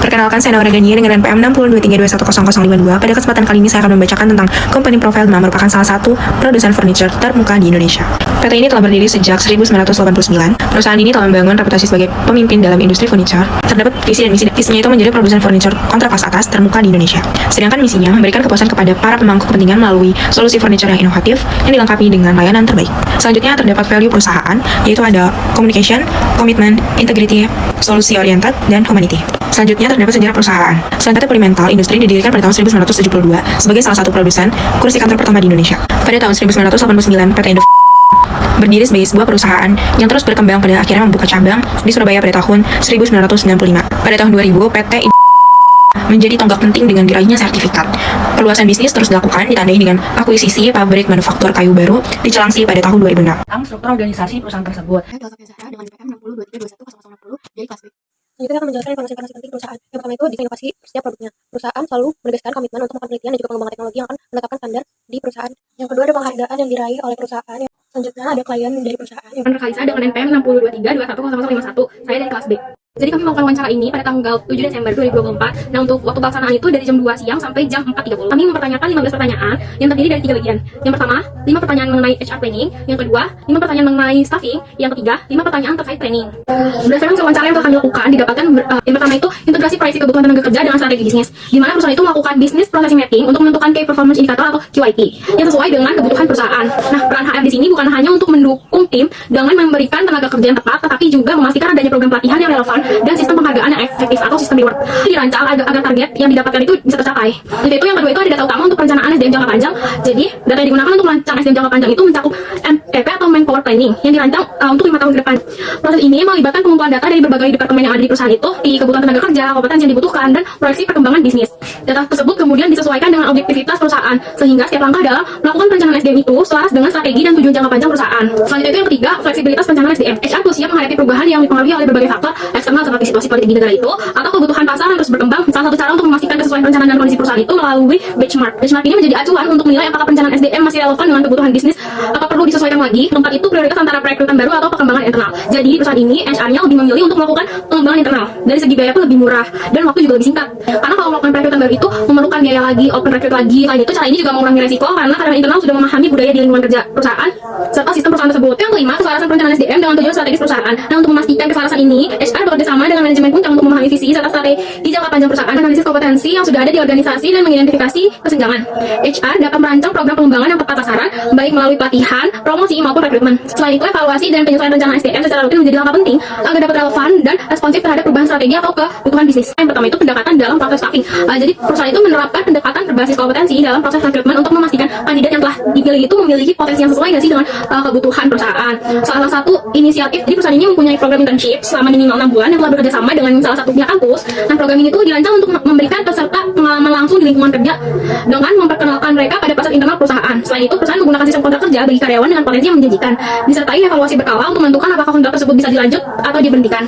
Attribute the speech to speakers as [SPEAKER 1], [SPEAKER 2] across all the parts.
[SPEAKER 1] Perkenalkan, saya Naura Gania dengan NPM 62232100052. Pada kesempatan kali ini saya akan membacakan tentang Company Profile Ma, merupakan salah satu produsen furniture termuka di Indonesia. PT ini telah berdiri sejak 1989. Perusahaan ini telah membangun reputasi sebagai pemimpin dalam industri furniture. Terdapat visi dan misi. Visinya itu menjadi produsen furniture kontrak kelas atas termuka di Indonesia. Sedangkan misinya memberikan kepuasan kepada para pemangku kepentingan melalui solusi furniture yang inovatif yang dilengkapi dengan layanan terbaik. Selanjutnya terdapat value perusahaan, yaitu ada communication, commitment, integrity, solusi oriented, dan humanity. Selanjutnya terdapat sejarah perusahaan. Selain PT Polimental Industri didirikan pada tahun 1972 sebagai salah satu produsen kursi kantor pertama di Indonesia. Pada tahun 1989, PT Indo berdiri sebagai sebuah perusahaan yang terus berkembang pada akhirnya membuka cabang di Surabaya pada tahun 1995. Pada tahun 2000, PT Indo menjadi tonggak penting dengan diraihnya sertifikat. Perluasan bisnis terus dilakukan ditandai dengan akuisisi pabrik manufaktur kayu baru di Cilangsi pada tahun 2006.
[SPEAKER 2] Tentang struktur organisasi perusahaan tersebut.
[SPEAKER 3] Filsafat Zahra dengan NPM 602322110 jadi kelas B. Selanjutnya akan menjelaskan informasi penting perusahaan. Yang pertama itu desain inovasi setiap produknya. Perusahaan selalu menegaskan komitmen untuk melakukan penelitian dan juga pengembangan teknologi yang akan menetapkan standar di perusahaan. Yang kedua ada penghargaan yang diraih oleh perusahaan. Selanjutnya ada klien dari perusahaan.
[SPEAKER 2] Menurut Kalisa dengan NPM 60232100051. Saya dari kelas B. Jadi kami melakukan wawancara ini pada tanggal 7 Desember 2024. Nah, untuk waktu pelaksanaan itu dari jam 2 siang sampai jam 4.30. Kami mempertanyakan 15 pertanyaan yang terdiri dari 3 bagian. Yang pertama, 5 pertanyaan mengenai HR planning. Yang kedua, 5 pertanyaan mengenai staffing. Yang ketiga, 5 pertanyaan terkait training. Berdasarkan wawancara yang telah kami lakukan, didapatkan yang pertama itu integrasi proyeksi kebutuhan tenaga kerja dengan strategi bisnis. Di mana perusahaan itu melakukan business process mapping untuk menentukan key performance indicator atau QIP yang sesuai dengan kebutuhan perusahaan. Nah, peran HR di sini bukan hanya untuk mendukung tim dengan memberikan tenaga kerja yang tepat, tetapi juga memastikan adanya program pelatihan yang relevan dan sistem penghargaan yang efektif atau sistem reward dirancang agar target yang didapatkan itu bisa tercapai. Jadi itu yang kedua itu ada data utama untuk perencanaan SDM jangka panjang. Jadi data yang digunakan untuk merancang SDM jangka panjang itu mencakup MEP atau Manpower Planning yang dirancang untuk 5 tahun ke depan. Proses ini melibatkan pengumpulan data dari berbagai departemen yang ada di perusahaan itu, di kebutuhan tenaga kerja, kompetensi yang dibutuhkan, dan proyeksi perkembangan bisnis. Data tersebut kemudian disesuaikan dengan objektivitas perusahaan, sehingga setiap langkah dalam melakukan perencanaan SDM itu selaras dengan strategi dan tujuan jangka panjang perusahaan. Selanjutnya itu yang ketiga, fleksibilitas perencanaan SDM. HR tuh siap menghadapi perubahan yang dipengaruhi oleh berbagai faktor eksternal seperti situasi politik di negara itu atau kebutuhan pasar yang terus berkembang. Salah satu cara untuk memastikan kesesuaian perencanaan dan kondisi perusahaan itu melalui benchmark. Benchmark ini menjadi acuan untuk menilai apakah perencanaan SDM masih relevan dengan kebutuhan bisnis atau perlu disesuaikan lagi. Tempat itu prioritas antara perekrutan baru atau perkembangan internal. Jadi di perusahaan ini HR-nya lebih memilih untuk melakukan pengembangan internal. Dari segi biaya pun lebih murah dan waktu juga lebih singkat. Karena kalau melakukan perekrutan baru itu memerlukan biaya lagi, open recruit lagi. Selain itu cara ini juga mengurangi resiko karena karyawan internal sudah memahami budaya di lingkungan kerja perusahaan serta sistem perusahaan tersebut. Yang kelima, keselarasan perencanaan SDM dengan tujuan strategis perusahaan. Nah, untuk memastikan keselarasan ini, HR bekerja sama dengan manajemen puncak untuk memahami visi serta strategi jangka panjang perusahaan, analisis kompetensi yang sudah ada di organisasi dan mengidentifikasi kesenjangan. HR dapat merancang program pengembangan yang tepat sasaran, baik melalui pelatihan, promosi maupun rekrutmen. Selain itu, evaluasi dan penyesuaian rencana SDM secara rutin menjadi langkah penting agar dapat relevan dan responsif terhadap perubahan strategi atau kebutuhan bisnis. Yang pertama itu pendekatan dalam proses staffing. Jadi perusahaan itu menerapkan pendekatan berbasis kompetensi dalam proses rekrutmen untuk memastikan kandidat yang telah dipilih itu memiliki potensi yang sesuai nggak sih dengan kebutuhan perusahaan. Salah satu inisiatif di perusahaan ini mempunyai program internship selama minimal 6 bulan yang telah bekerja sama dengan salah satu pihak kampus. Nah, program ini tuh dirancang untuk memberikan peserta pengalaman langsung di lingkungan kerja dengan memperkenalkan mereka pada pasar internal perusahaan. Selain itu, perusahaan menggunakan sistem kontrak kerja bagi karyawan dengan potensi yang menjanjikan, disertai evaluasi berkala untuk menentukan apakah kontrak tersebut bisa dilanjut atau diberhentikan.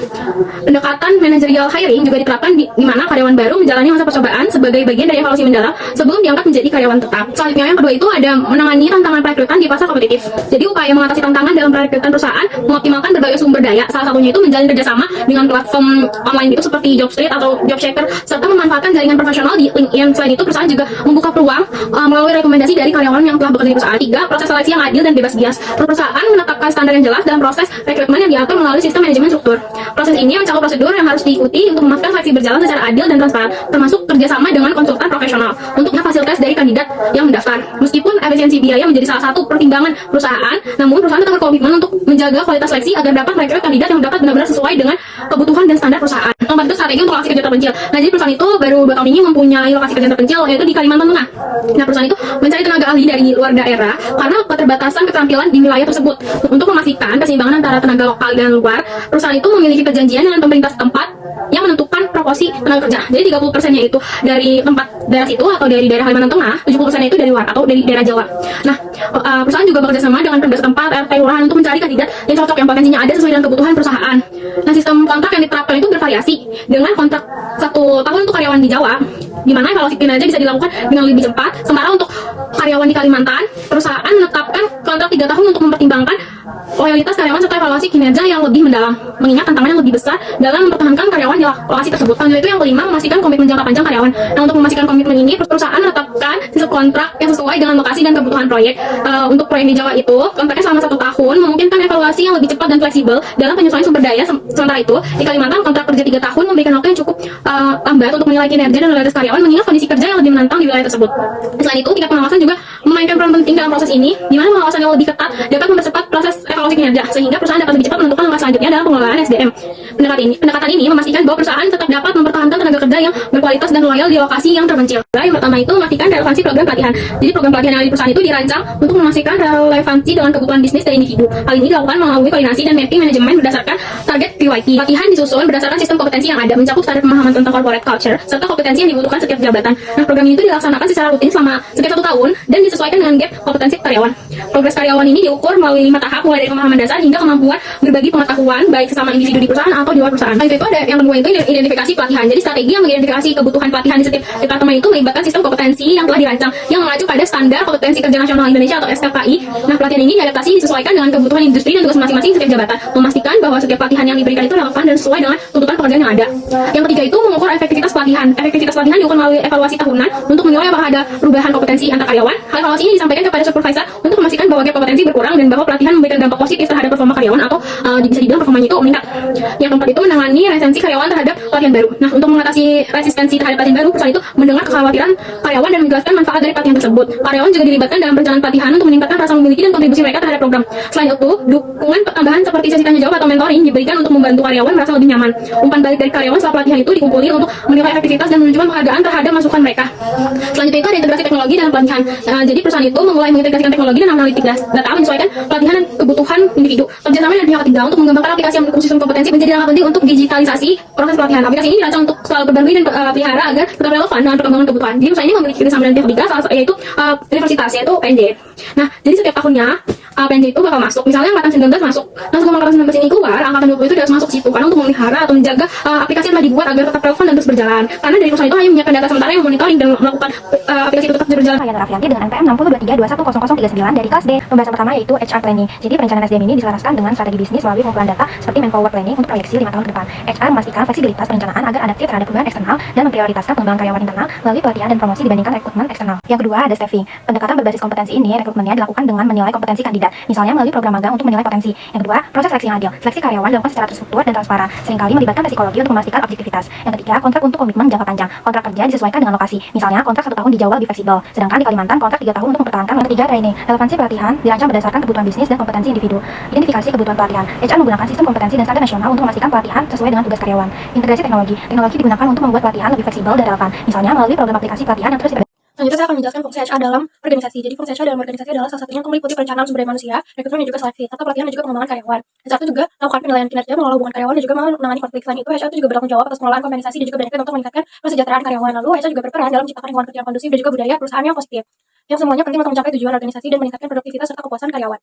[SPEAKER 2] Pendekatan managerial hiring juga diterapkan di mana karyawan baru menjalani masa percobaan sebagai bagian dari evaluasi mendalam sebelum diangkat menjadi karyawan tetap. Selanjutnya yang kedua itu ada menangani tantangan perekrutan di pasar kompetitif. Jadi upaya mengatasi tantangan dalam perekrutan perusahaan mengoptimalkan berbagai sumber daya. Salah satunya itu menjalin kerjasama dengan platform online itu seperti Jobstreet atau Jobshaker serta memanfaatkan jaringan profesional di LinkedIn. Selain itu, perusahaan juga membuka peluang melalui rekomendasi dari karyawan yang telah bekerja di perusahaan. Tiga, proses seleksi yang adil dan bebas bias. Perusahaan menetapkan standar yang jelas dalam proses rekrutmen yang diatur melalui sistem manajemen struktur. Proses ini mencakup prosedur yang harus diikuti untuk memastikan seleksi berjalan secara adil dan transparan, termasuk kerjasama dengan konsultan profesional untuk hasil tes dari kandidat yang mendaftar. Meskipun efisiensi biaya menjadi salah satu pertimbangan perusahaan, namun perusahaan tetap berkomitmen untuk menjaga kualitas seleksi agar dapat merekrut kandidat yang dapat benar-benar sesuai dengan kebutuhan dan standar perusahaan. Nomor itu strategi untuk lokasi kerja terpencil. Nah, jadi perusahaan itu baru 2 tahun ini mempunyai lokasi kerja terpencil yaitu di Kalimantan Tengah. Nah, perusahaan itu mencari tenaga ahli dari luar daerah karena keterbatasan keterampilan di wilayah tersebut. Untuk memastikan keseimbangan antara tenaga lokal dan luar, perusahaan itu memiliki perjanjian dengan pemerintah setempat yang menentukan proporsi tenaga kerja. Jadi 30%-nya itu dari tempat daerah situ atau dari daerah Kalimantan Tengah, 70%-nya itu dari luar atau dari daerah Jawa. Nah, perusahaan juga bekerja sama dengan pemda setempat, RT, kelurahan untuk mencari kandidat yang cocok, yang potensinya ada sesuai dengan kebutuhan perusahaan. Nah, sistem kontrak yang diterapkan itu bervariasi dengan kontrak 1 tahun untuk karyawan di Jawa di mana evaluasi kinerja bisa dilakukan dengan lebih cepat. Sementara untuk karyawan di Kalimantan, perusahaan menetapkan kontrak 3 tahun untuk mempertimbangkan loyalitas karyawan serta evaluasi kinerja yang lebih mendalam, mengingat tantangan yang lebih besar dalam mempertahankan karyawan di lokasi tersebut. Selanjutnya itu yang kelima, memastikan komitmen jangka panjang karyawan. Nah, untuk memastikan komitmen ini, perusahaan menetapkan sistem kontrak yang sesuai dengan lokasi dan kebutuhan proyek. Untuk proyek di Jawa itu, kontraknya selama 1 tahun, memungkinkan evaluasi yang lebih cepat dan fleksibel dalam penyesuaian sumber daya. Sementara itu, di Kalimantan, kontrak kerja 3 tahun memberikan waktu yang cukup lambat untuk menilai kinerja dan loyalitas karyawan, mengingat kondisi kerja yang lebih menantang di wilayah tersebut. Selain itu, tingkat pengawasan juga memainkan peran penting dalam proses ini, di mana pengawasan yang lebih ketat dapat mempercepat proses evaluasi kinerja, sehingga perusahaan dapat lebih cepat menentukan langkah selanjutnya dalam pengelolaan SDM. Pendekatan ini memastikan bahwa perusahaan tetap dapat mempertahankan tenaga kerja yang berkualitas dan loyal di lokasi yang terpencil. Yang pertama itu memastikan relevansi program pelatihan. Jadi program pelatihan yang ada di perusahaan itu dirancang untuk memastikan relevansi dengan kebutuhan bisnis dan individu. Hal ini dilakukan melalui koordinasi dan mapping manajemen berdasarkan target PYT. Pelatihan disusun berdasarkan sistem kompetensi yang ada, mencakup standar pemahaman tentang corporate culture serta kompetensi yang dibutuhkan setiap jabatan. Nah, program ini itu dilaksanakan secara rutin selama setiap 1 tahun dan disesuaikan dengan gap kompetensi karyawan. Progres karyawan ini diukur melalui 5 tahap, mulai dari pemahaman dasar hingga kemampuan berbagi pengetahuan baik sesama individu di perusahaan atau di luar perusahaan. Nah, itu ada yang kedua itu identifikasi pelatihan. Jadi strategi yang mengidentifikasi kebutuhan pelatihan di setiap departemen itu melibatkan sistem kompetensi yang telah dirancang yang mengacu pada standar kompetensi kerja nasional Indonesia atau SKKI. Nah, pelatihan ini diadaptasi disesuaikan dengan kebutuhan industri dan tugas masing-masing setiap jabatan, memastikan bahwa setiap pelatihan yang diberikan itu relevan dan sesuai dengan tuntutan pekerjaan yang ada. Yang ketiga itu mengukur efektivitas pelatihan. Efektivitas pelatihan diukur melalui evaluasi tahunan untuk menilai apakah ada perubahan kompetensi antar karyawan. Hal evaluasi ini disampaikan kepada supervisor untuk memastikan bahwa gap kompetensi berkurang dan bahwa pelatihan memberikan dampak positif terhadap performa karyawan atau bisa dibilang performanya itu meningkat. Yang keempat itu menangani resistensi karyawan terhadap pelatihan baru. Nah, untuk mengatasi resistensi terhadap pelatihan baru, perusahaan itu mendengar kekhawatiran karyawan dan menjelaskan manfaat dari pelatihan tersebut. Karyawan juga dilibatkan dalam perencanaan pelatihan untuk meningkatkan rasa memiliki dan kontribusi mereka terhadap program. Selain itu, dukungan tambahan seperti sesi tanya jawab atau mentoring diberikan untuk membantu karyawan merasa lebih nyaman. Umpan balik dari karyawan setelah pelatihan itu dikumpulkan untuk menilai efektivitas dan menunjukkan penghargaan terhadap masukan mereka. Selanjutnya itu ada integrasi teknologi dalam pelatihan. Jadi perusahaan itu mulai mengintegrasikan teknologi dan analitik data menyesuaikan pelatihan dan kebutuhan individu. Kerjasama dengan pihak ketiga untuk mengembangkan aplikasi yang mendukung sistem kompetensi menjadi langkah penting untuk digitalisasi proses pelatihan. Aplikasi ini dirancang untuk selalu berbarui dan pelihara agar tetap relevan dengan perkembangan kebutuhan. Jadi perusahaan ini memiliki kerjasama dengan pihak ketiga, salah satu yaitu universitas, yaitu PNJ. Nah, jadi setiap tahunnya PNJ itu bakal masuk. Misalnya angkatan 19 masuk. Nah, sebelum angkatan 19 ini keluar, angkatan 20 itu harus masuk situ karena untuk memelihara atau menjaga aplikasi yang telah dibuat agar tetap relevan dan terus berjalan. Karena dari perusahaan itu hanya menyiapkan data sementara yang monitoring dan melakukan aplikasi itu tetap berjalan.
[SPEAKER 4] Saya Raffianti dengan NPM 6023210039 dari kelas B. Pembahasan pertama yaitu HR Planning. Jadi perencanaan SDM ini diselaraskan dengan strategi bisnis melalui pengumpulan data seperti manpower planning untuk proyeksi 5 tahun ke depan. HR memastikan fleksibilitas perencanaan agar adaptif terhadap perubahan eksternal dan memprioritaskan pengembangan karyawan internal melalui pelatihan dan promosi dibandingkan rekrutmen eksternal. Yang kedua ada staffing. Pendekatan berbasis kompetensi ini rekrutmennya dilakukan dengan menilai kompetensi kandidat, misalnya melalui program magang untuk menilai potensi. Yang kedua, proses seleksi yang adil. Seleksi karyawan dilakukan secara terstruktur dan transparan, seringkali melibatkan psikologi untuk memastikan objektivitas. Yang ketiga, kontrak untuk komitmen jangka panjang. Kontrak kerja disesuaikan dengan lokasi. Misalnya, kontrak 1 tahun di Jawa lebih fleksibel, sedangkan di Kalimantan kontrak 3 tahun untuk mempertahankan. Yang ketiga, training. Relevansi pelatihan dirancang berdasarkan kebutuhan bisnis dan kompetensi individu. Identifikasi kebutuhan pelatihan. HR menggunakan sistem kompetensi dan standar nasional untuk memastikan pelatihan sesuai dengan tugas karyawan. Integrasi teknologi. Teknologi digunakan untuk membuat pelatihan lebih fleksibel dan relevan, misalnya melalui program aplikasi pelatihan yang terus
[SPEAKER 3] Selanjutnya saya akan menjelaskan fungsi HR dalam organisasi. Jadi fungsi HR dalam organisasi adalah salah satunya untuk meliputi perencanaan sumber daya manusia, rekrutmen dan juga seleksi, serta pelatihan dan juga pengembangan karyawan. Dan satu juga melakukan penilaian kinerja, mengelola hubungan karyawan dan juga menangani konflik. Selain itu, HR itu juga bertanggung jawab atas pengelolaan kompensasi dan juga benefit untuk meningkatkan kesejahteraan karyawan. Lalu HR juga berperan dalam menciptakan lingkungan kerja yang kondusif dan juga budaya perusahaan yang positif. Yang semuanya penting untuk mencapai tujuan organisasi dan meningkatkan produktivitas serta kepuasan karyawan.